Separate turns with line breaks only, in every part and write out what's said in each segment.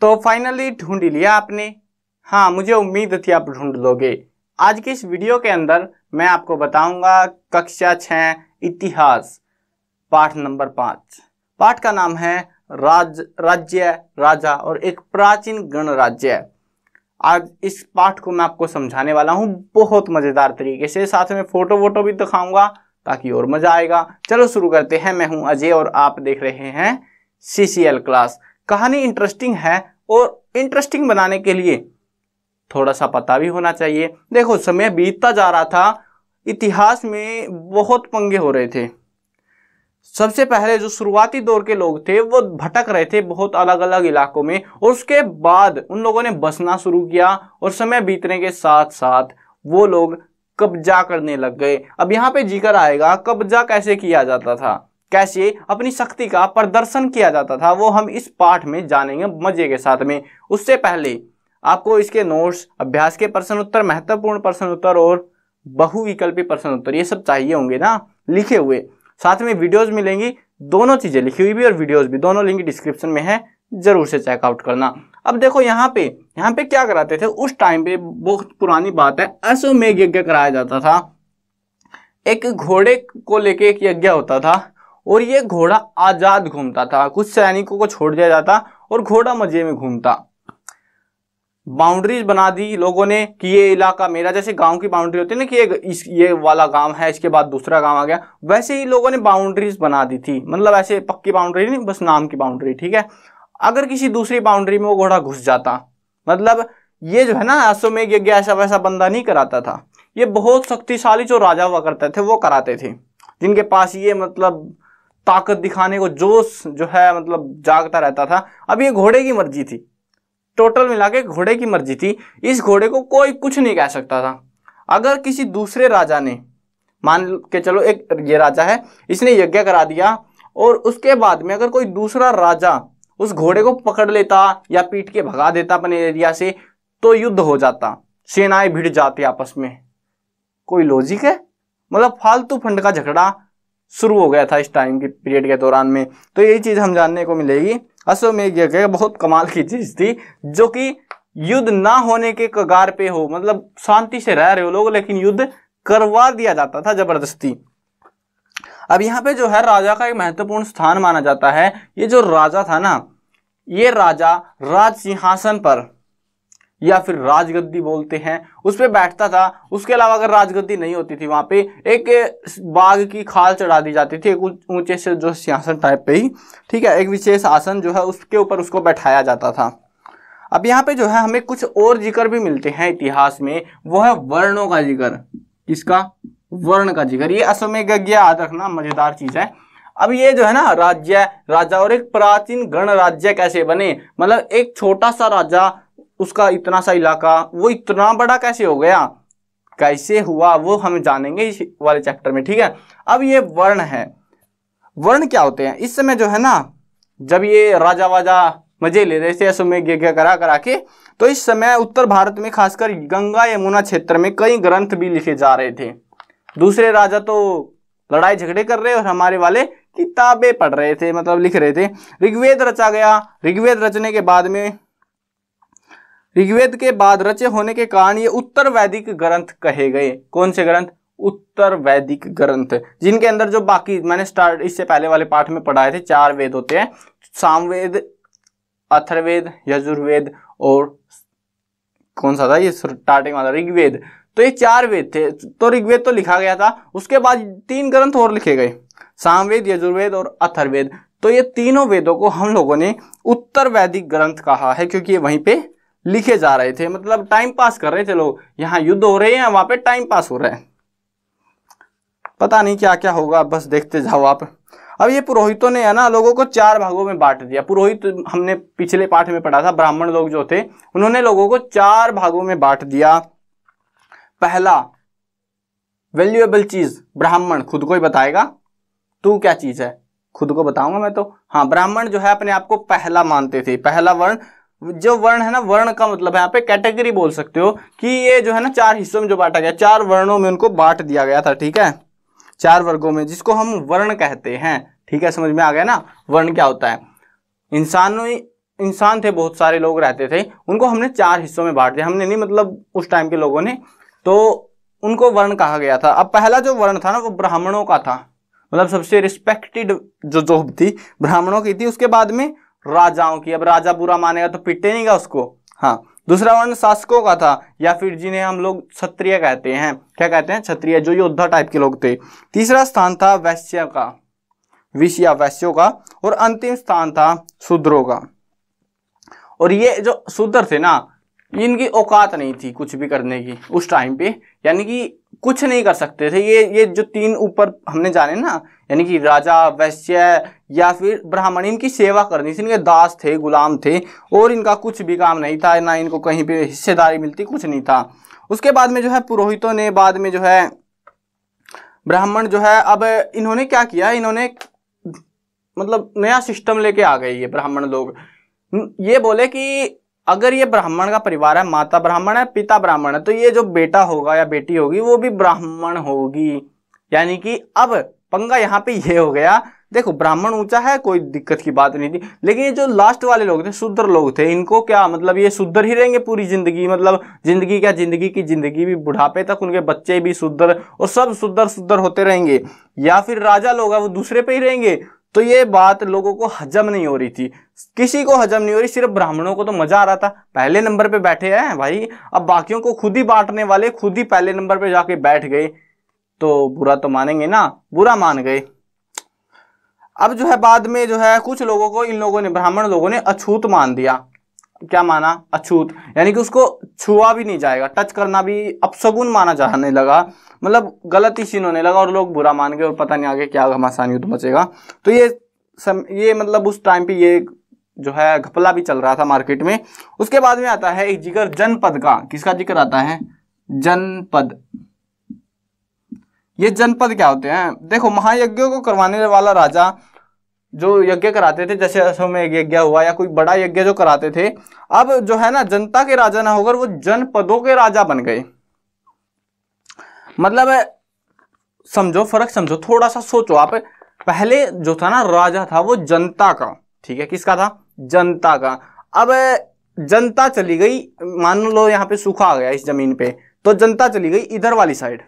तो फाइनली ढूंढ लिया आपने। हाँ, मुझे उम्मीद थी आप ढूंढ लोगे। आज की इस वीडियो के अंदर मैं आपको बताऊंगा कक्षा 6 इतिहास पाठ नंबर 5। पाठ का नाम है राज्य, राजा और एक प्राचीन गणराज्य। आज इस पाठ को मैं आपको समझाने वाला हूँ बहुत मजेदार तरीके से, साथ में फोटो वोटो भी दिखाऊंगा ताकि और मजा आएगा। चलो शुरू करते हैं। मैं हूं अजय और आप देख रहे हैं CCL क्लास। कहानी इंटरेस्टिंग है और इंटरेस्टिंग बनाने के लिए थोड़ा सा पता भी होना चाहिए। देखो, समय बीतता जा रहा था, इतिहास में बहुत पंगे हो रहे थे। सबसे पहले जो शुरुआती दौर के लोग थे वो भटक रहे थे बहुत अलग अलग इलाकों में, और उसके बाद उन लोगों ने बसना शुरू किया और समय बीतने के साथ साथ वो लोग कब्जा करने लग गए। अब यहाँ पे जिक्र आएगा कब्जा कैसे किया जाता था, कैसे अपनी शक्ति का प्रदर्शन किया जाता था, वो हम इस पाठ में जानेंगे मजे के साथ में। उससे पहले आपको इसके नोट्स, अभ्यास के प्रश्न उत्तर, महत्वपूर्ण प्रश्न उत्तर और बहुविकल्पी प्रश्न उत्तर ये सब चाहिए होंगे ना, लिखे हुए। साथ में वीडियोस मिलेंगी, दोनों चीजें लिखी हुई भी और वीडियोस भी, दोनों लिंक डिस्क्रिप्शन में है, जरूर से चेकआउट करना। अब देखो यहाँ पे क्या कराते थे उस टाइम पे, बहुत पुरानी बात है, अश्वमेध यज्ञ कराया जाता था। एक घोड़े को लेके एक यज्ञ होता था और ये घोड़ा आजाद घूमता था। कुछ सैनिकों को छोड़ दिया जाता और घोड़ा मजे में घूमता। बाउंड्रीज बना दी लोगों ने कि ये इलाका मेरा, जैसे गांव की बाउंड्री होती है ना कि ये वाला गांव है, इसके बाद दूसरा गांव आ गया, वैसे ही लोगों ने बाउंड्रीज बना दी थी। मतलब ऐसे पक्की बाउंड्री नहीं, बस नाम की बाउंड्री, ठीक है। अगर किसी दूसरी बाउंड्री में वो घोड़ा घुस जाता, मतलब ये जो है ना अश्वमेध यज्ञ ऐसा वैसा बंदा नहीं कराता था, ये बहुत शक्तिशाली जो राजा हुआ करते थे वो कराते थे, जिनके पास ये मतलब ताकत दिखाने को जोश जो है मतलब जागता रहता था। अब ये घोड़े की मर्जी थी, टोटल मिला के घोड़े की मर्जी थी। इस घोड़े को कोई कुछ नहीं कह सकता था। अगर किसी दूसरे राजा ने, मान के चलो एक ये राजा है, इसने यज्ञ करा दिया और उसके बाद में अगर कोई दूसरा राजा उस घोड़े को पकड़ लेता या पीट के भगा देता अपने एरिया से, तो युद्ध हो जाता, सेनाएं भिड़ जाती आपस में। कोई लॉजिक है? मतलब फालतू फंड का झगड़ा शुरू हो गया था इस टाइम के पीरियड के दौरान में। तो यही चीज हम जानने को मिलेगी। अश्वमेध यज्ञ बहुत कमाल की चीज थी, जो कि युद्ध ना होने के कगार पे हो, मतलब शांति से रह रहे हो लोग, लेकिन युद्ध करवा दिया जाता था जबरदस्ती। अब यहाँ पे जो है राजा का एक महत्वपूर्ण स्थान माना जाता है। ये जो राजा था ना, ये राजा राज सिंहासन पर या फिर राजगद्दी बोलते हैं, उस पे बैठता था। उसके अलावा अगर राजगद्दी नहीं होती थी, वहां पे एक बाघ की खाल चढ़ा दी जाती थी, एक ऊंचे से जो सिंहासन टाइप पे ही, ठीक है, एक विशेष आसन जो है उसके ऊपर उसको बैठाया जाता था। अब यहाँ पे जो है हमें कुछ और जिक्र भी मिलते हैं इतिहास में, वो है वर्णों का जिक्र। किसका? वर्ण का जिक्र। ये अश्वमेध यज्ञ याद रखना, मजेदार चीज है। अब ये जो है ना राज्य, राजा और एक प्राचीन गणराज्य कैसे बने, मतलब एक छोटा सा राजा, उसका इतना सा इलाका, वो इतना बड़ा कैसे हो गया, कैसे हुआ, वो हम जानेंगे इस वाले चैप्टर में, ठीक है। अब ये वर्ण है। वर्ण क्या होते हैं? इस समय जो है ना, जब ये राजा वाजा मजे ले रहे थे अश्वमेध यज्ञ करा के, तो इस समय उत्तर भारत में खासकर गंगा यमुना क्षेत्र में कई ग्रंथ भी लिखे जा रहे थे। दूसरे राजा तो लड़ाई झगड़े कर रहे और हमारे वाले किताबें पढ़ रहे थे, मतलब लिख रहे थे। ऋग्वेद रचा गया। ऋग्वेद रचने के बाद में, ऋग्वेद के बाद रचे होने के कारण ये उत्तर वैदिक ग्रंथ कहे गए। कौन से ग्रंथ? उत्तर वैदिक ग्रंथ, जिनके अंदर जो बाकी मैंने इससे पहले वाले पाठ में पढ़ाए थे, 4 वेद होते हैं, सामवेद, अथर्ववेद, यजुर्वेद और कौन सा था ये स्टार्टिंग वाला, ऋग्वेद। तो ये 4 वेद थे। तो ऋग्वेद तो लिखा गया था, उसके बाद 3 ग्रंथ और लिखे गए, सामवेद, यजुर्वेद और अथर्ववेद। तो ये तीनों वेदों को हम लोगों ने उत्तर वैदिक ग्रंथ कहा है, क्योंकि ये वहीं पे लिखे जा रहे थे। मतलब टाइम पास कर रहे थे लोग, यहाँ युद्ध हो रहे हैं, वहां पे टाइम पास हो रहा है। पता नहीं क्या क्या होगा, बस देखते जाओ आप। अब ये पुरोहितों ने है ना लोगों को 4 भागों में बांट दिया। पुरोहित हमने पिछले पाठ में पढ़ा था, ब्राह्मण लोग जो थे उन्होंने लोगों को 4 भागों में बांट दिया। पहला वैल्यूएबल चीज, ब्राह्मण खुद को ही बताएगा तू क्या चीज है, खुद को बताऊंगा मैं तो। हाँ, ब्राह्मण जो है अपने आप को पहला मानते थे, पहला वर्ण। जो वर्ण है ना, वर्ण का मतलब है यहाँ पे कैटेगरी बोल सकते हो, कि ये जो है ना 4 हिस्सों में जो बांटा गया, 4 वर्णों में उनको बांट दिया गया था, ठीक है, 4 वर्गों में, जिसको हम वर्ण कहते हैं। ठीक है, समझ में आ गया ना वर्ण क्या होता है। इंसान थे, बहुत सारे लोग रहते थे, उनको हमने 4 हिस्सों में बांट दिया। हमने नहीं, मतलब उस टाइम के लोगों ने, तो उनको वर्ण कहा गया था। अब पहला जो वर्ण था ना वो ब्राह्मणों का था, मतलब सबसे रिस्पेक्टेड जो जॉब थी ब्राह्मणों की थी। उसके बाद में राजाओं की, अब राजा बुरा मानेगा तो पिटेगा उसको। हाँ, दूसरा वर्ण शासकों का था, या फिर जिन्हें हम लोग क्षत्रिय कहते हैं। क्या कहते हैं? क्षत्रिय, जो योद्धा टाइप के लोग थे। तीसरा स्थान था वैश्य का, विश्य वैश्यों का, और अंतिम स्थान था शूद्रों का। और ये जो शूद्र थे ना, इनकी औकात नहीं थी कुछ भी करने की उस टाइम पे, यानी कि कुछ नहीं कर सकते थे। ये जो 3 ऊपर हमने जाने ना, यानी कि राजा, वैश्य या फिर ब्राह्मण, इनकी सेवा करनी थी, इनके दास थे, गुलाम थे, और इनका कुछ भी काम नहीं था, ना इनको कहीं पे हिस्सेदारी मिलती, कुछ नहीं था। उसके बाद में जो है पुरोहितों ने, बाद में जो है ब्राह्मण जो है, अब इन्होंने क्या किया, इन्होंने मतलब नया सिस्टम लेके आ गए ये ब्राह्मण लोग। ये बोले कि अगर ये ब्राह्मण का परिवार है, माता ब्राह्मण है, पिता ब्राह्मण है, तो ये जो बेटा होगा या बेटी होगी वो भी ब्राह्मण होगी। यानी कि अब पंगा यहाँ पे ये हो गया, देखो ब्राह्मण ऊंचा है, कोई दिक्कत की बात नहीं थी, लेकिन ये जो लास्ट वाले लोग थे, शूद्र लोग थे, इनको क्या मतलब, ये शूद्र ही रहेंगे पूरी जिंदगी, मतलब जिंदगी क्या, जिंदगी की जिंदगी भी, बुढ़ापे तक उनके बच्चे भी शूद्र, और सब शूद्र शूद्र होते रहेंगे। या फिर राजा लोग है वो दूसरे पे ही रहेंगे। तो ये बात लोगों को हजम नहीं हो रही थी, किसी को हजम नहीं हो रही, सिर्फ ब्राह्मणों को तो मजा आ रहा था, पहले नंबर पे बैठे हैं भाई, अब बाकियों को खुद ही बांटने वाले खुद ही पहले नंबर पे जाके बैठ गए, तो बुरा तो मानेंगे ना, बुरा मान गए। अब जो है बाद में जो है कुछ लोगों को, इन लोगों ने, ब्राह्मण लोगों ने अछूत मान दिया। क्या माना? अछूत, यानी कि उसको छुआ भी नहीं जाएगा, टच करना भी अपशगुन माना जाने लगा, मतलब गलत ही सीन होने लगा, और लोग बुरा मान गए, और पता नहीं आगे क्या घमासान युद्ध मचेगा। तो ये मतलब उस टाइम पे ये जो है घपला भी चल रहा था मार्केट में। उसके बाद में आता है एक जिक्र जनपद का। किसका जिक्र आता है? जनपद। ये जनपद क्या होते हैं? देखो, महायज्ञों को करवाने वाला राजा जो यज्ञ कराते थे, जैसे अश्वमेध यज्ञ हुआ या कोई बड़ा यज्ञ जो कराते थे, अब जो है ना जनता के राजा ना होकर वो जनपदों के राजा बन गए। मतलब समझो, फर्क समझो, थोड़ा सा सोचो आप। पहले जो था ना राजा था वो जनता का, ठीक है, किसका था? जनता का। अब जनता चली गई, मान लो यहाँ पे सूखा आ गया इस जमीन पे, तो जनता चली गई इधर वाली साइड,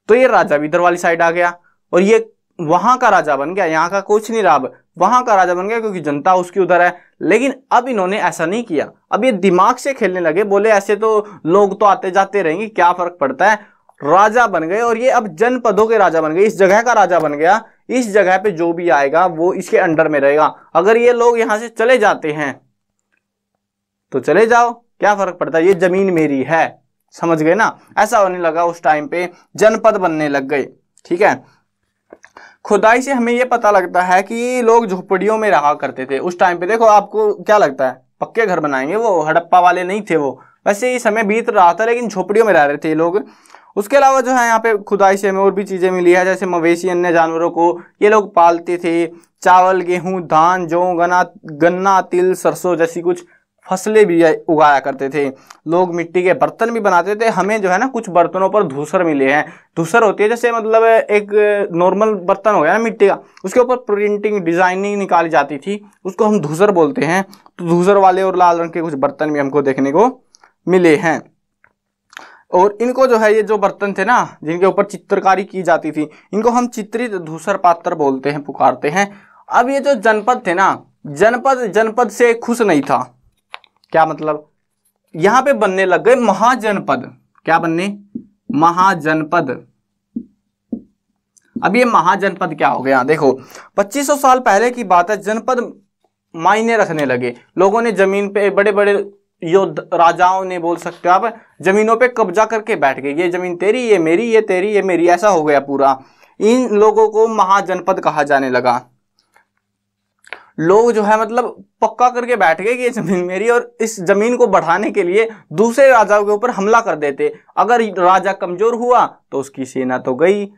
तो ये राजा भी इधर वाली साइड आ गया, और ये वहां का राजा बन गया, यहाँ का कुछ नहीं रहा, वहां का राजा बन गया, क्योंकि जनता उसकी उधर है। लेकिन अब इन्होंने ऐसा नहीं किया, अब ये दिमाग से खेलने लगे, बोले ऐसे तो लोग तो आते जाते रहेंगे, क्या फर्क पड़ता है, राजा बन गए, और ये अब जनपदों के राजा बन गए, इस जगह का राजा बन गया। इस जगह पे जो भी आएगा वो इसके अंडर में रहेगा। अगर ये लोग यहां से चले जाते हैं तो चले जाओ, क्या फर्क पड़ता है, ये जमीन मेरी है, समझ गए ना? ऐसा होने लगा उस टाइम पे, जनपद बनने लग गए। ठीक है, खुदाई से हमें यह पता लगता है कि लोग झोपड़ियों में रहा करते थे उस टाइम पे। देखो, आपको क्या लगता है पक्के घर बनाएंगे? वो हड़प्पा वाले नहीं थे वो, वैसे ही समय बीत रहा था, लेकिन झोपड़ियों में रह रहे थे लोग। उसके अलावा जो है यहाँ पे खुदाई से हमें और भी चीजें मिली है, जैसे मवेशी, अन्य जानवरों को ये लोग पालते थे। चावल, गेहूं, धान, जौ, गन्ना, तिल, सरसों जैसी कुछ फसलें भी उगाया करते थे। लोग मिट्टी के बर्तन भी बनाते थे। हमें जो है ना कुछ बर्तनों पर धूसर मिले हैं। धूसर होती है जैसे मतलब एक नॉर्मल बर्तन हो गया ना मिट्टी का, उसके ऊपर प्रिंटिंग, डिजाइनिंग निकाली जाती थी, उसको हम धूसर बोलते हैं। तो धूसर वाले और लाल रंग के कुछ बर्तन भी हमको देखने को मिले हैं। और इनको जो है, ये जो बर्तन थे ना जिनके ऊपर चित्रकारी की जाती थी, इनको हम चित्रित धूसर पात्र बोलते हैं, पुकारते हैं। अब ये जो जनपद थे ना, जनपद से खुश नहीं था। क्या मतलब? यहां पे बनने लग गए महाजनपद। क्या बनने? महाजनपद। अब ये महाजनपद क्या हो गया? देखो, 2500 साल पहले की बात है, जनपद मायने रखने लगे। लोगों ने जमीन पे, बड़े बड़े योद्ध राजाओं ने, बोल सकते हो आप, जमीनों पे कब्जा करके बैठ गए। ये जमीन तेरी, ये मेरी, ये तेरी, ये मेरी, ऐसा हो गया पूरा। इन लोगों को महाजनपद कहा जाने लगा। लोग जो है मतलब पक्का करके बैठ गए कि ये जमीन मेरी, और इस जमीन को बढ़ाने के लिए दूसरे राजाओं के ऊपर हमला कर देते। अगर राजा कमजोर हुआ तो उसकी सेना तो गई,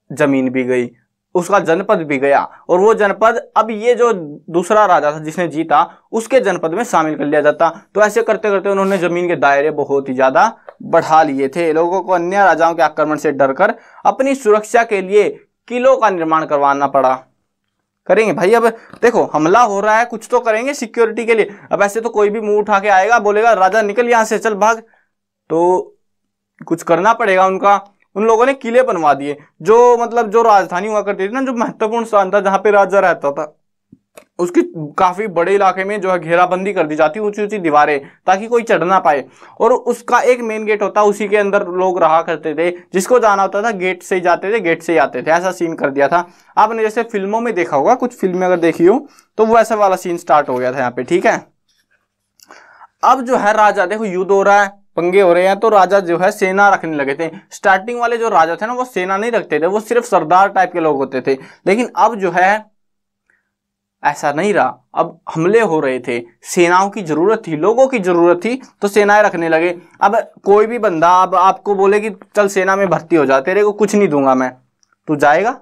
जमीन भी गई, उसका जनपद भी गया, और वो जनपद अब ये जो दूसरा राजा था जिसने जीता, उसके जनपद में शामिल कर लिया जाता। तो ऐसे करते करते उन्होंने जमीन के दायरे बहुत ही ज्यादा बढ़ा लिए थे। लोगों को अन्य राजाओं के आक्रमण से डरकर अपनी सुरक्षा के लिए किलों का निर्माण करवाना पड़ा। करेंगे भाई। अब देखो हमला हो रहा है, कुछ तो करेंगे सिक्योरिटी के लिए। अब ऐसे तो कोई भी मुंह उठा के आएगा, बोलेगा राजा निकल यहाँ से, चल भाग, तो कुछ करना पड़ेगा उनका। उन लोगों ने किले बनवा दिए, जो मतलब जो राजधानी हुआ करती थी ना, जो महत्वपूर्ण स्थान था जहां पे राजा रहता था, उसकी काफी बड़े इलाके में जो है घेराबंदी कर दी जाती, ऊंची ऊंची दीवारें, ताकि कोई चढ़ ना पाए। और उसका एक मेन गेट होता, उसी के अंदर लोग रहा करते थे, जिसको जाना होता था गेट से ही जाते थे, गेट से ही आते थे। ऐसा सीन कर दिया था। आपने जैसे फिल्मों में देखा होगा, कुछ फिल्में अगर देखी हो तो वो ऐसा वाला सीन स्टार्ट हो गया था यहाँ पे, ठीक है। अब जो है राजा, देखो युद्ध हो रहा है, पंगे हो रहे हैं, तो राजा जो है सेना रखने लगे थे। स्टार्टिंग वाले जो राजा थे ना, वो सेना नहीं रखते थे, वो सिर्फ सरदार टाइप के लोग होते थे। लेकिन अब जो है ऐसा नहीं रहा, अब हमले हो रहे थे, सेनाओं की जरूरत थी, लोगों की जरूरत थी, तो सेनाएं रखने लगे। अब कोई भी बंदा अब आपको बोले कि चल सेना में भर्ती हो जा, तेरे को कुछ नहीं दूंगा मैं, तू जाएगा?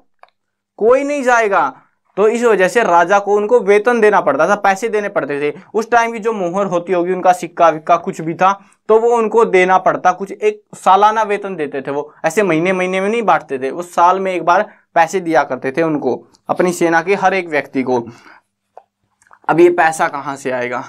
कोई नहीं जाएगा। तो इस वजह से राजा को उनको वेतन देना पड़ता था, पैसे देने पड़ते थे। उस टाइम की जो मोहर होती होगी, उनका सिक्का विक्का कुछ भी था, तो वो उनको देना पड़ता। कुछ एक सालाना वेतन देते थे वो, ऐसे महीने महीने में नहीं बांटते थे, वो साल में एक बार पैसे दिया करते थे उनको, अपनी सेना के हर एक व्यक्ति को। अब ये पैसा कहाँ से आएगा?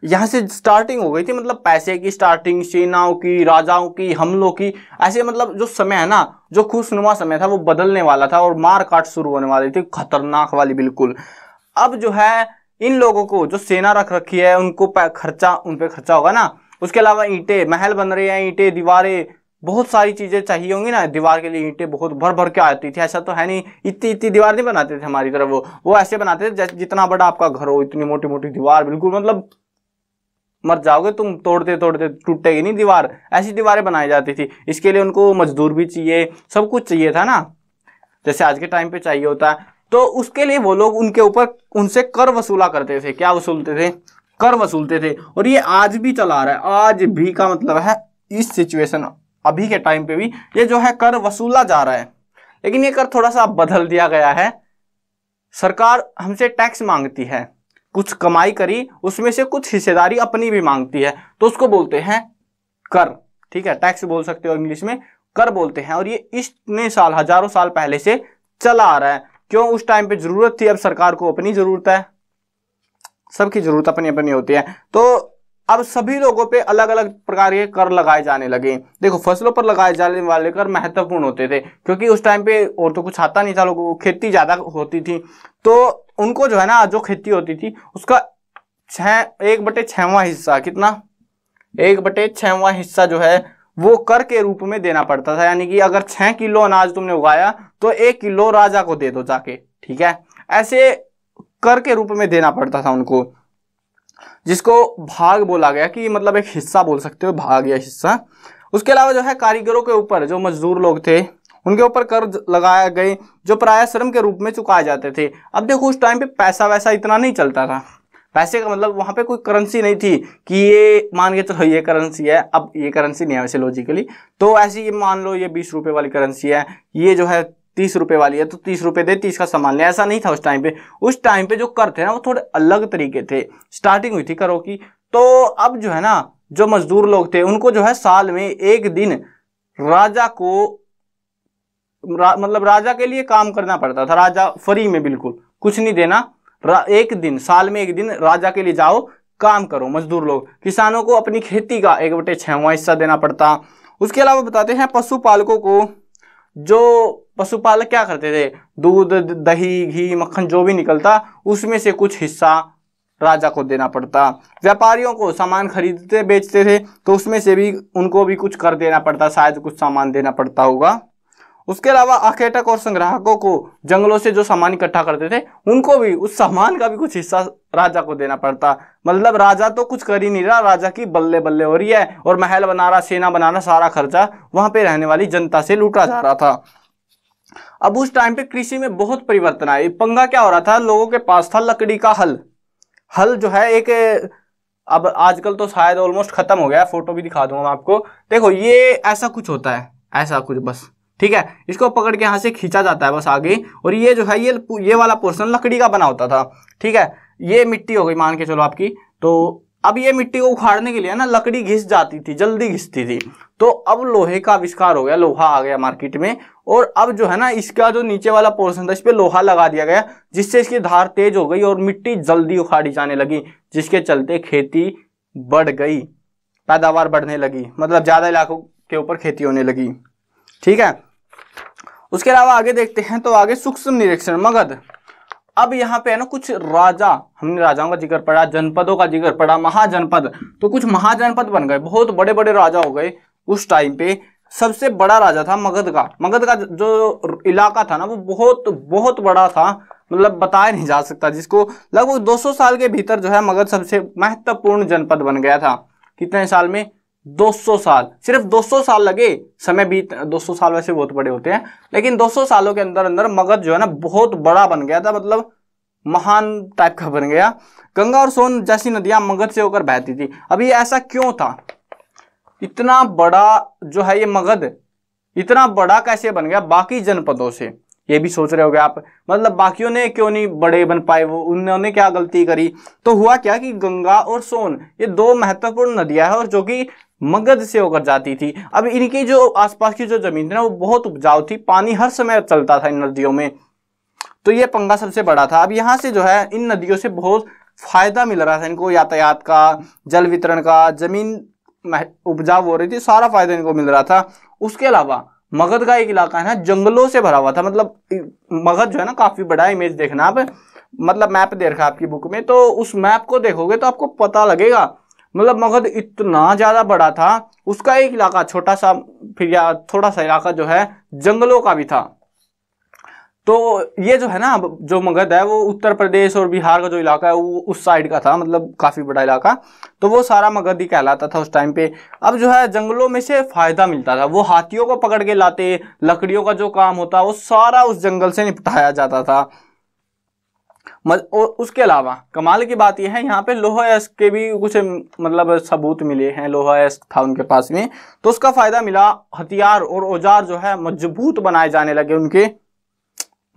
यहाँ से स्टार्टिंग हो गई थी, मतलब पैसे की स्टार्टिंग, सेनाओं की, राजाओं की, हमलों की। ऐसे मतलब जो समय है ना, जो खुशनुमा समय था, वो बदलने वाला था और मार काट शुरू होने वाली थी, खतरनाक वाली बिल्कुल। अब जो है इन लोगों को जो सेना रख रखी है, उनको खर्चा, उन पे खर्चा होगा ना। उसके अलावा ईंटें, महल बन रहे हैं, ईंटें, दीवारें, बहुत सारी चीजें चाहिए होंगी ना। दीवार के लिए ईंटें बहुत भर भर के आती थी, ऐसा तो है नहीं इतनी इतनी दीवार नहीं बनाते थे हमारी तरफ। वो ऐसे बनाते थे जितना बड़ा आपका घर हो, इतनी मोटी मोटी दीवार, बिल्कुल मतलब मर जाओगे तुम, तोड़ते तोड़ते टूटेगी नहीं दीवार, ऐसी दीवारें बनाई जाती थी। इसके लिए उनको मजदूर भी चाहिए, सब कुछ चाहिए था ना, जैसे आज के टाइम पे चाहिए होता है। तो उसके लिए वो लोग उनके ऊपर, उनसे कर वसूला करते थे। क्या वसूलते थे? कर वसूलते थे। और ये आज भी चला रहा है, आज भी का मतलब है इस सिचुएशन, अभी के टाइम पे भी ये जो है कर वसूला जा रहा है। लेकिन ये कर थोड़ा सा बदल दिया गया है। सरकार हमसे टैक्स मांगती है, कुछ कमाई करी उसमें से कुछ हिस्सेदारी अपनी भी मांगती है, तो उसको बोलते हैं कर, ठीक है। टैक्स बोल सकते हो इंग्लिश में, कर बोलते हैं। और ये इतने साल, हजारों साल पहले से चला आ रहा है। क्यों? उस टाइम पे जरूरत थी, अब सरकार को अपनी जरूरत है, सबकी जरूरत अपनी अपनी होती है। तो अब सभी लोगों पे अलग अलग प्रकार के कर लगाए जाने लगे। देखो फसलों पर लगाए जाने वाले कर महत्वपूर्ण होते थे, क्योंकि उस टाइम पे और तो कुछ आता नहीं था, लोगों को खेती ज्यादा होती थी, तो उनको जो है ना, जो खेती होती थी उसका 1/6वां हिस्सा, कितना? 1/6वां हिस्सा जो है वो कर के रूप में देना पड़ता था। यानी कि अगर 6 किलो अनाज तुमने उगाया तो 1 किलो राजा को दे दो जाके, ठीक है। ऐसे कर के रूप में देना पड़ता था उनको, जिसको भाग बोला गया, कि मतलब एक हिस्सा बोल सकते हो, भाग या हिस्सा। उसके अलावा जो है कारीगरों के ऊपर, जो मजदूर लोग थे उनके ऊपर कर लगाए गए, जो प्राय श्रम के रूप में चुकाए जाते थे। अब देखो उस टाइम पे पैसा वैसा इतना नहीं चलता था, पैसे का मतलब वहां पे कोई करेंसी नहीं थी कि ये मान के चलो ये करेंसी है, अब ये करेंसी नहीं है वैसे लॉजिकली, तो ऐसी ये मान लो ये 20 रुपए वाली करेंसी है, ये जो है 30 रुपए वाली है, तो 30 रुपए दे, 30 का सामान ले, ऐसा नहीं था उस टाइम पे। उस टाइम पे जो कर थे ना, वो थोड़े अलग तरीके थे। स्टार्टिंग हुई थी करों की। तो अब जो है ना, जो मजदूर लोग थे उनको जो है साल में एक दिन राजा को मतलब राजा के लिए काम करना पड़ता था। राजा फ्री में, बिल्कुल कुछ नहीं देना, एक दिन, साल में एक दिन राजा के लिए जाओ, काम करो। मजदूर लोग, किसानों को अपनी खेती का 1/6वां हिस्सा देना पड़ता। उसके अलावा बताते हैं पशुपालकों को, जो पशुपालक क्या करते थे, दूध, दही, घी, मक्खन जो भी निकलता उसमें से कुछ हिस्सा राजा को देना पड़ता। व्यापारियों को सामान खरीदते बेचते थे, तो उसमें से भी उनको भी कुछ कर देना पड़ता, शायद कुछ सामान देना पड़ता होगा। उसके अलावा आखेटक और संग्राहकों को, जंगलों से जो सामान इकट्ठा करते थे उनको भी उस सामान का भी कुछ हिस्सा राजा को देना पड़ता। मतलब राजा तो कुछ कर ही नहीं रहा, राजा की बल्ले बल्ले हो रही है, और महल बना रहा, सेना बना रहा, सारा खर्चा वहां पे रहने वाली जनता से लूटा जा रहा था। अब उस टाइम पे कृषि में बहुत परिवर्तन आया। पंगा क्या हो रहा था, लोगों के पास था लकड़ी का हल। हल जो है एक, अब आजकल तो शायद ऑलमोस्ट खत्म हो गया, फोटो भी दिखा दूंगा मैं आपको। देखो ये ऐसा कुछ होता है, ऐसा कुछ बस, ठीक है। इसको पकड़ के यहाँ से खींचा जाता है बस आगे, और ये जो है ये वाला पोर्शन लकड़ी का बना होता था, ठीक है। ये मिट्टी हो गई मान के चलो आपकी। तो अब ये मिट्टी को उखाड़ने के लिए ना लकड़ी घिस जाती थी, जल्दी घिसती थी। तो अब लोहे का आविष्कार हो गया, लोहा आ गया मार्केट में, और अब जो है ना इसका जो नीचे वाला पोर्शन था इस पे लोहा लगा दिया गया, जिससे इसकी धार तेज हो गई और मिट्टी जल्दी उखाड़ी जाने लगी, जिसके चलते खेती बढ़ गई, पैदावार बढ़ने लगी, मतलब ज्यादा इलाकों के ऊपर खेती होने लगी। ठीक है, उसके अलावा आगे देखते हैं तो आगे सूक्ष्म निरीक्षण मगध। अब यहाँ पे है ना कुछ राजा, हमने राजाओं का जिक्र पढ़ा, जनपदों का जिक्र पढ़ा, महाजनपद, तो कुछ महाजनपद बन गए, बहुत बड़े बड़े राजा हो गए उस टाइम पे। सबसे बड़ा राजा था मगध का। मगध का जो इलाका था ना वो बहुत बहुत बड़ा था, मतलब बताया नहीं जा सकता, जिसको लगभग 200 साल के भीतर जो है मगध सबसे महत्वपूर्ण जनपद बन गया था। कितने साल में? 200 साल, सिर्फ 200 साल लगे, समय बीत, 200 साल वैसे बहुत बड़े होते हैं, लेकिन 200 सालों के अंदर अंदर मगध जो है ना बहुत बड़ा बन गया था, मतलब महान टाइप का बन गया। गंगा और सोन जैसी नदियां मगध से होकर बहती थी। अब ये ऐसा क्यों था? इतना बड़ा जो है ये मगध इतना बड़ा कैसे बन गया बाकी जनपदों से, ये भी सोच रहे होगे आप, मतलब बाकियों ने क्यों नहीं बड़े बन पाए, वो उन्होंने क्या गलती करी? तो हुआ क्या कि गंगा और सोन ये दो महत्वपूर्ण नदियां हैं और जो कि मगध से होकर जाती थी। अब इनकी जो आसपास की जो जमीन थी ना वो बहुत उपजाऊ थी, पानी हर समय चलता था इन नदियों में, तो ये पंगा सबसे बड़ा था। अब यहाँ से जो है इन नदियों से बहुत फायदा मिल रहा था इनको, यातायात का, जल वितरण का, जमीन उपजाऊ हो रही थी, सारा फायदा इनको मिल रहा था। उसके अलावा मगध का एक इलाका है ना जंगलों से भरा हुआ था, मतलब मगध जो है ना काफी बड़ा, इमेज देखना आप, मतलब मैप दे रखा है आपकी बुक में, तो उस मैप को देखोगे तो आपको पता लगेगा, मतलब मगध इतना ज्यादा बड़ा था। उसका एक इलाका छोटा सा, फिर या थोड़ा सा इलाका जो है जंगलों का भी था। तो ये जो है ना जो मगध है वो उत्तर प्रदेश और बिहार का जो इलाका है वो उस साइड का था, मतलब काफी बड़ा इलाका, तो वो सारा मगध ही कहलाता था उस टाइम पे। अब जो है जंगलों में से फायदा मिलता था, वो हाथियों को पकड़ के लाते, लकड़ियों का जो काम होता वो सारा उस जंगल से निपटाया जाता था। और उसके अलावा कमाल की बात यह है यहाँ पे लोहा अयस्क के भी कुछ मतलब सबूत मिले हैं, लोहा अयस्क था उनके पास में, तो उसका फायदा मिला। हथियार और औजार जो है मजबूत बनाए जाने लगे उनके,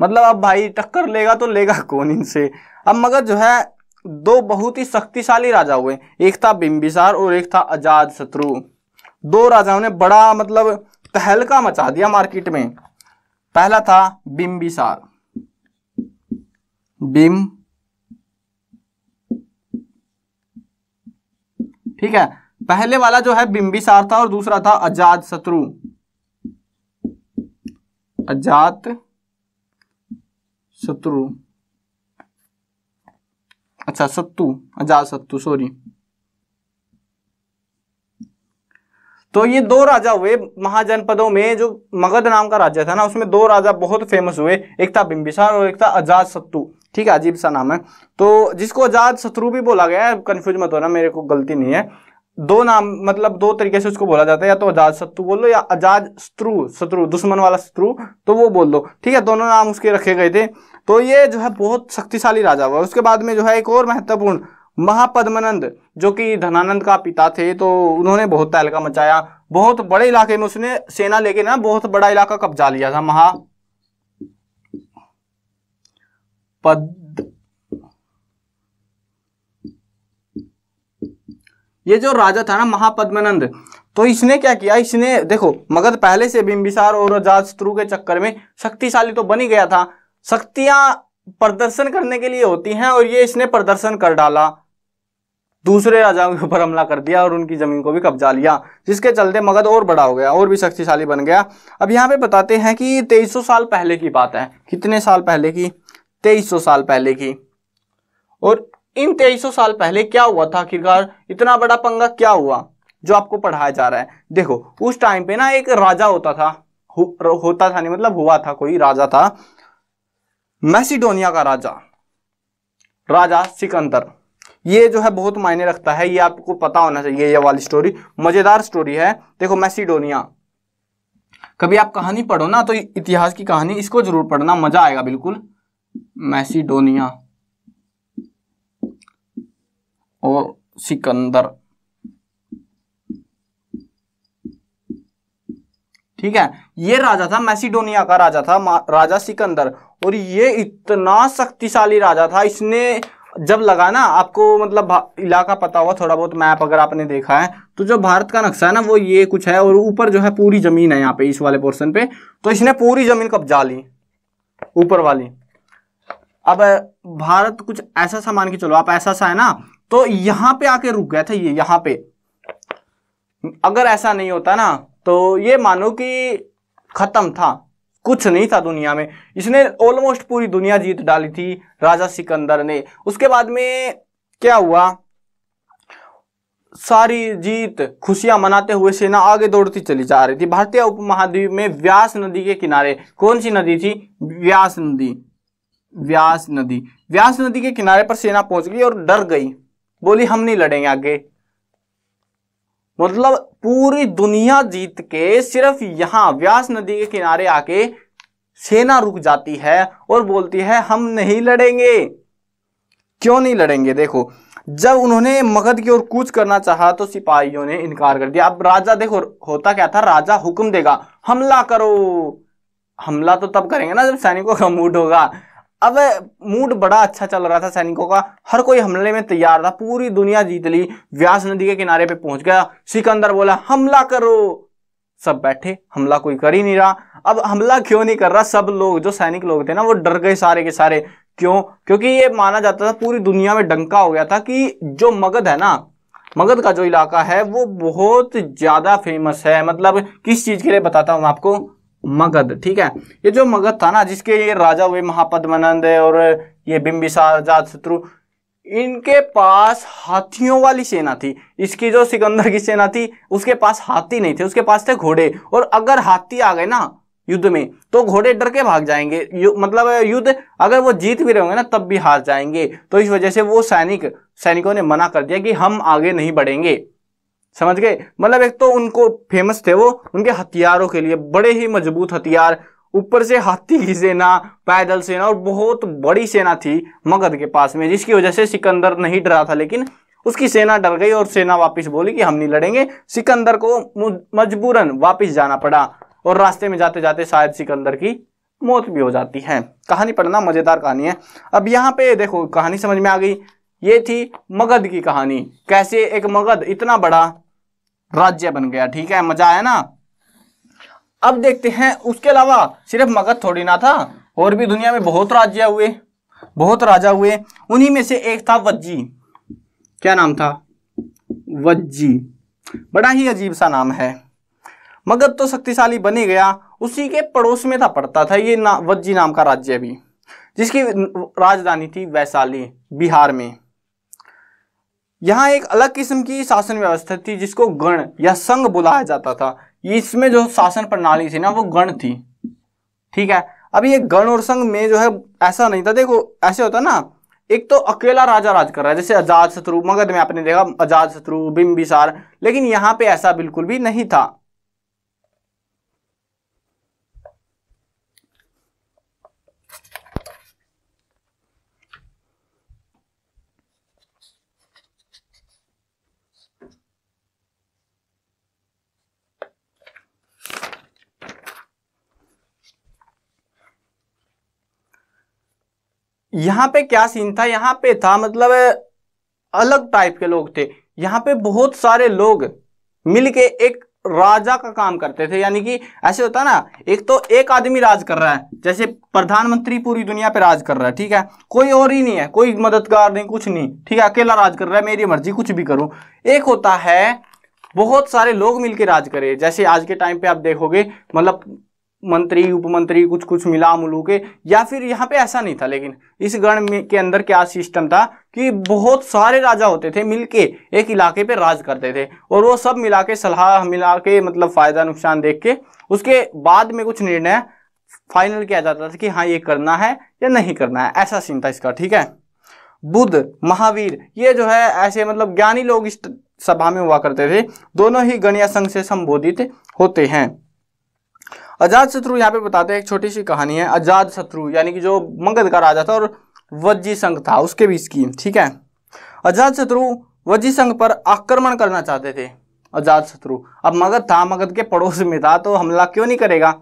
मतलब अब भाई टक्कर लेगा तो लेगा कौन इनसे। अब मगध जो है दो बहुत ही शक्तिशाली राजा हुए, एक था बिंबिसार और एक था अजातशत्रु। दो राजाओं ने बड़ा मतलब तहलका मचा दिया मार्केट में। पहला था बिंबिसार, ठीक है, पहले वाला जो है बिंबिसार था और दूसरा था अजातशत्रु, अजातशत्रु, अच्छा अजातशत्रु सॉरी। तो ये दो राजा हुए महाजनपदों में। जो मगध नाम का राज्य था ना उसमें दो राजा बहुत फेमस हुए, एक था बिंबिसार और एक था अजातशत्रु। ठीक है, अजीब सा नाम है, तो जिसको अजातशत्रु भी बोला गया है, कंफ्यूज मत होना, मेरे को गलती नहीं है। दो नाम मतलब दो तरीके से उसको बोला जाता है, या तो अजातशत्रु बोल लो या अजातशत्रु, शत्रु दुश्मन वाला शत्रु, तो वो बोल लो। ठीक है, दोनों नाम उसके रखे गए थे। तो ये जो है बहुत शक्तिशाली राजा हुआ। उसके बाद में जो है एक और महत्वपूर्ण महापद्मनंद, जो कि धनानंद का पिता थे, तो उन्होंने बहुत तहलका मचाया, बहुत बड़े इलाके में उसने सेना लेके ना बहुत बड़ा इलाका कब्जा लिया था। ये जो राजा था ना महापद्मनंद, तो इसने क्या किया, इसने देखो मगध पहले से बिंबिसार और अजातशत्रु के चक्कर में शक्तिशाली तो बन ही गया था। शक्तियां प्रदर्शन करने के लिए होती हैं, और ये इसने प्रदर्शन कर डाला, दूसरे राजाओं के ऊपर हमला कर दिया और उनकी जमीन को भी कब्जा लिया, जिसके चलते मगध और बड़ा हो गया और भी शक्तिशाली बन गया। अब यहाँ पे बताते हैं कि 2300 साल पहले की बात है। कितने साल पहले की? 2300 साल पहले की। और इन 2300 साल पहले क्या हुआ था आखिरकार, इतना बड़ा पंगा क्या हुआ जो आपको पढ़ाया जा रहा है? देखो उस टाइम पे ना एक राजा होता था, होता था नहीं मतलब हुआ था, कोई राजा था, मैसिडोनिया का राजा सिकंदर। ये जो है बहुत मायने रखता है, ये आपको पता होना चाहिए। ये वाली स्टोरी मजेदार स्टोरी है। देखो मैसिडोनिया, कभी आप कहानी पढ़ो ना तो इतिहास की कहानी इसको जरूर पढ़ना, मजा आएगा बिल्कुल। मैसिडोनिया और सिकंदर, ठीक है, ये राजा था, मैसिडोनिया का राजा था राजा सिकंदर, और ये इतना शक्तिशाली राजा था, इसने जब लगा ना, आपको मतलब इलाका पता होगा थोड़ा बहुत, मैप अगर आपने देखा है तो जो भारत का नक्शा है ना वो ये कुछ है, और ऊपर जो है पूरी जमीन है यहाँ पे इस वाले पोर्शन पे, तो इसने पूरी जमीन कब्जा ली ऊपर वाली। अब भारत कुछ ऐसा सा मान के चलो आप, ऐसा सा है ना, तो यहाँ पे आके रुक गया था ये, यहाँ पे। अगर ऐसा नहीं होता ना तो ये मानो कि खत्म था, कुछ नहीं था दुनिया में। इसने ऑलमोस्ट पूरी दुनिया जीत डाली थी राजा सिकंदर ने। उसके बाद में क्या हुआ, सारी जीत खुशियां मनाते हुए सेना आगे दौड़ती चली जा रही थी। भारतीय उपमहाद्वीप में व्यास नदी के किनारे, कौन सी नदी थी, व्यास नदी, व्यास नदी, व्यास नदी के किनारे पर सेना पहुंच गई और डर गई, बोली हम नहीं लड़ेंगे आगे। मतलब पूरी दुनिया जीत के सिर्फ यहां व्यास नदी के किनारे आके सेना रुक जाती है और बोलती है हम नहीं लड़ेंगे। क्यों नहीं लड़ेंगे, देखो जब उन्होंने मगध की ओर कूच करना चाहा तो सिपाहियों ने इनकार कर दिया। अब राजा, देखो होता क्या था, राजा हुक्म देगा हमला करो, हमला तो तब करेंगे ना जब सैनिकों का मूड होगा। अब मूड बड़ा अच्छा चल रहा था सैनिकों का, हर कोई हमले में तैयार था, पूरी दुनिया जीत ली, व्यास नदी के किनारे पे पहुंच गया। सिकंदर बोला हमला करो, सब बैठे, हमला कोई कर ही नहीं रहा। अब हमला क्यों नहीं कर रहा, सब लोग जो सैनिक लोग थे ना वो डर गए सारे के सारे। क्यों, क्योंकि ये माना जाता था, पूरी दुनिया में डंका हो गया था कि जो मगध है ना, मगध का जो इलाका है वो बहुत ज्यादा फेमस है। मतलब किस चीज के लिए बताता हूं आपको, मगध, ठीक है। ये जो मगध था ना, जिसके ये राजा हुए महापद्मनंद और ये बिंबिसार, अजातशत्रु, इनके पास हाथियों वाली सेना थी। इसकी जो सिकंदर की सेना थी उसके पास हाथी नहीं थे, उसके पास थे घोड़े। और अगर हाथी आ गए ना युद्ध में तो घोड़े डर के भाग जाएंगे, मतलब युद्ध अगर वो जीत भी रहे होंगे ना तब भी हार जाएंगे। तो इस वजह से वो सैनिकों ने मना कर दिया कि हम आगे नहीं बढ़ेंगे, समझ गए। मतलब एक तो उनको फेमस थे वो उनके हथियारों के लिए, बड़े ही मजबूत हथियार, ऊपर से हाथी की सेना, पैदल सेना, और बहुत बड़ी सेना थी मगध के पास में, जिसकी वजह से सिकंदर नहीं डरा था। लेकिन उसकी सेना डर गई और सेना वापस बोली कि हम नहीं लड़ेंगे। सिकंदर को मजबूरन वापस जाना पड़ा और रास्ते में जाते जाते शायद सिकंदर की मौत भी हो जाती है। कहानी पढ़ना, मजेदार कहानी है। अब यहाँ पे देखो कहानी समझ में आ गई, ये थी मगध की कहानी, कैसे एक मगध इतना बड़ा राज्य बन गया, ठीक है, मजा आया ना। अब देखते हैं, उसके अलावा सिर्फ मगध थोड़ी ना था, और भी दुनिया में बहुत राज्य हुए, बहुत राजा हुए। उन्हीं में से एक था वज्जी। क्या नाम था, वज्जी, बड़ा ही अजीब सा नाम है। मगध तो शक्तिशाली बन ही गया, उसी के पड़ोस में था, पड़ता था ये वज्जी नाम का राज्य भी, जिसकी राजधानी थी वैशाली, बिहार में। यहाँ एक अलग किस्म की शासन व्यवस्था थी जिसको गण या संघ बुलाया जाता था। इसमें जो शासन प्रणाली थी ना वो गण थी, ठीक है। अब ये गण और संघ में जो है ऐसा नहीं था, देखो ऐसे होता ना, एक तो अकेला राजा राज कर रहा है, जैसे अजातशत्रु, मगध में आपने देखा अजातशत्रु, बिंबिसार, लेकिन यहाँ पे ऐसा बिल्कुल भी नहीं था। यहाँ पे क्या सीन था, यहाँ पे था मतलब अलग टाइप के लोग थे। यहाँ पे बहुत सारे लोग मिलके एक राजा का काम करते थे। यानी कि ऐसे होता ना, एक तो एक आदमी राज कर रहा है, जैसे प्रधानमंत्री पूरी दुनिया पे राज कर रहा है, ठीक है, कोई और ही नहीं है, कोई मददगार नहीं, कुछ नहीं, ठीक है, अकेला राज कर रहा है, मेरी मर्जी कुछ भी करूं। एक होता है बहुत सारे लोग मिलके राज करे, जैसे आज के टाइम पे आप देखोगे, मतलब मंत्री उपमंत्री कुछ कुछ मिला मुलू के, या फिर यहाँ पे ऐसा नहीं था। लेकिन इस गण में के अंदर क्या सिस्टम था कि बहुत सारे राजा होते थे, मिलके एक इलाके पे राज करते थे, और वो सब मिला के सलाह मिला के, मतलब फायदा नुकसान देख के उसके बाद में कुछ निर्णय फाइनल किया जाता था कि हाँ ये करना है या नहीं करना है, ऐसा सीन था इसका, ठीक है। बुद्ध, महावीर, ये जो है ऐसे मतलब ज्ञानी लोग इस सभा में हुआ करते थे, दोनों ही गण या संघ से संबोधित होते हैं। अजातशत्रु यहाँ पे बताते हैं, एक छोटी सी कहानी है। अजातशत्रु यानी कि जो मगध का राजा था और वज्जी संघ था उसके बीच की, ठीक है। अजातशत्रु वज्जी संघ पर आक्रमण करना चाहते थे। अजातशत्रु अब मगध था, मगध के पड़ोस में था, तो हमला क्यों नहीं करेगा।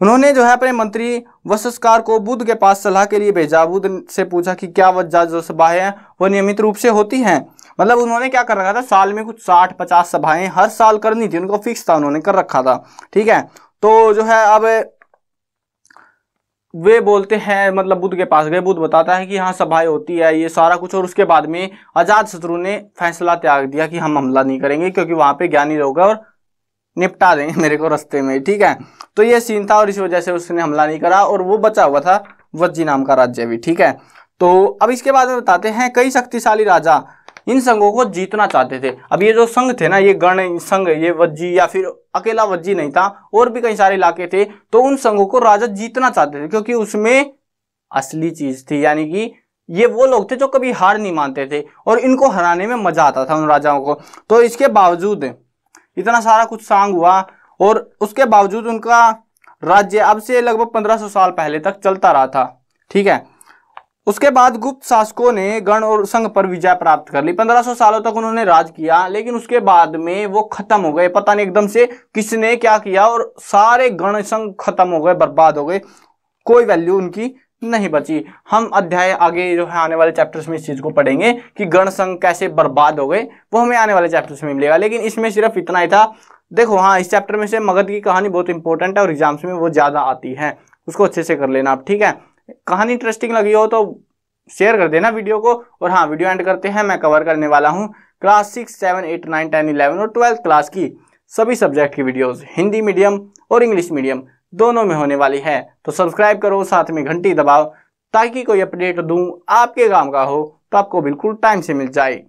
उन्होंने जो है अपने मंत्री वशस्कार को बुध के पास सलाह के लिए भेजा। बुध से पूछा कि क्या वह जो सभाएं हैं वो नियमित रूप से होती हैं। मतलब उन्होंने क्या कर रखा था, साल में कुछ 60-50 सभाएं हर साल करनी थी, उनको फिक्स था, उन्होंने कर रखा था। ठीक है, तो जो है अब वे बोलते हैं, मतलब बुध के पास गए, बुध बताता है कि हाँ सभाएं होती है ये सारा कुछ। और उसके बाद में अजातशत्रु ने फैसला त्याग दिया कि हम हमला नहीं करेंगे, क्योंकि वहां पे ज्ञानी लोग और निपटा देंगे मेरे को रास्ते में। ठीक है, तो ये सीन था और इस वजह से उसने हमला नहीं करा और वो बचा हुआ था वज्जी नाम का राज्य भी। ठीक है, तो अब इसके बाद में बताते हैं कई शक्तिशाली राजा इन संघों को जीतना चाहते थे। अब ये जो संघ थे ना, ये गण संघ, ये वज्जी या फिर अकेला वज्जी नहीं था, और भी कई सारे इलाके थे, तो उन संघों को राजा जीतना चाहते थे क्योंकि उसमें असली चीज थी, यानी कि ये वो लोग थे जो कभी हार नहीं मानते थे और इनको हराने में मजा आता था उन राजाओं को। तो इसके बावजूद इतना सारा कुछ सांग हुआ और उसके बावजूद उनका राज्य अब से लगभग 1500 साल पहले तक चलता रहा था। ठीक है, उसके बाद गुप्त शासकों ने गण और संघ पर विजय प्राप्त कर ली। 1500 सालों तक उन्होंने राज किया, लेकिन उसके बाद में वो खत्म हो गए। पता नहीं एकदम से किसने क्या किया और सारे गण संघ खत्म हो गए, बर्बाद हो गए, कोई वैल्यू उनकी नहीं बची। हम अध्याय आगे जो है आने वाले चैप्टर्स में इस चीज को पढ़ेंगे कि गण संघ कैसे बर्बाद हो गए, वो हमें आने वाले चैप्टर्स में मिलेगा। लेकिन इसमें सिर्फ इतना ही था। देखो हाँ, इस चैप्टर में से मगध की कहानी बहुत इंपॉर्टेंट है और एग्जाम्स में वो ज्यादा आती है, उसको अच्छे से कर लेना आप। ठीक है, कहानी इंटरेस्टिंग लगी हो तो शेयर कर देना वीडियो को। और हाँ, वीडियो एंड करते हैं। मैं कवर करने वाला हूँ क्लास 6, 7, 8, 9, 10, 11 और 12th क्लास की सभी सब्जेक्ट की वीडियोस, हिंदी मीडियम और इंग्लिश मीडियम दोनों में होने वाली है। तो सब्सक्राइब करो, साथ में घंटी दबाओ, ताकि कोई अपडेट दूं आपके काम का हो तो आपको बिल्कुल टाइम से मिल जाए।